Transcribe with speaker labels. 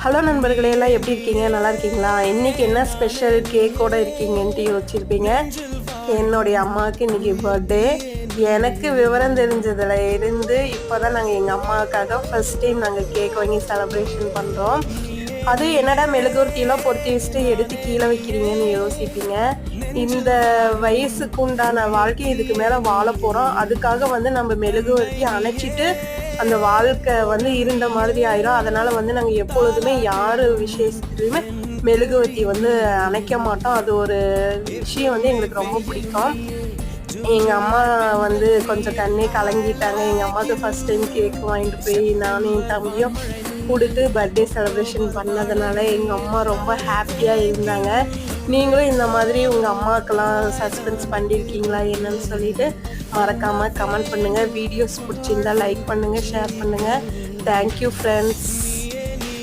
Speaker 1: Hello நண்பர்களே, எல்லாம் எப்படி இருக்கீங்க? நல்லா இருக்கீங்களா? இன்றைக்கி என்ன ஸ்பெஷல் கேக்கோடு இருக்கீங்கன்ட்டு யோசிச்சிருப்பீங்க. என்னுடைய அம்மாவுக்கு இன்றைக்கி பர்த்டே. எனக்கு விவரம் தெரிஞ்சதில் இருந்து இப்போ தான் நாங்கள் எங்கள் அம்மாவுக்காக ஃபஸ்ட் டைம் நாங்கள் கேக் வாங்கி செலப்ரேஷன் பண்ணுறோம். அது என்னடா மெழுகுவர்த்தியெல்லாம் பொருத்தி வச்சுட்டு எடுத்து கீழே வைக்கிறீங்கன்னு யோசிப்பீங்க. இந்த வயசுக்கு உண்டான வாழ்க்கை இதுக்கு மேலே வாழ போகிறோம். அதுக்காக நம்ம மெழுகுவர்த்தி அணைச்சிட்டு அந்த வாழ்க்கை இருண்ட மாதிரி ஆயிரும். அதனால் நாங்கள் எப்பொழுதுமே யார் விசேஷத்துலையுமே மெழுகுவர்த்தி அணைக்க மாட்டோம். அது ஒரு விஷயம் எங்களுக்கு ரொம்ப பிடிக்கும். எங்கள் அம்மா கொஞ்சம் கண்ணே கலங்கிட்டாங்க. எங்கள் அம்மாவுக்கு ஃபஸ்ட் டைம் கேக் வாங்கிட்டு போய் நானும் என் தம்பியும் கொடுத்து பர்த்டே செலிப்ரேஷன் பண்ணதுனால எங்கள் அம்மா ரொம்ப ஹாப்பியாக இருந்தாங்க. நீங்களும் இந்த மாதிரி உங்கள் அம்மாவுக்கெல்லாம் சஸ்பென்ஸ் பண்ணியிருக்கீங்களா என்னன்னு சொல்லிட்டு மறக்காமல் கமெண்ட் பண்ணுங்கள். வீடியோஸ் பிடிச்சிருந்தால் லைக் பண்ணுங்கள், ஷேர் பண்ணுங்கள். Thank you friends.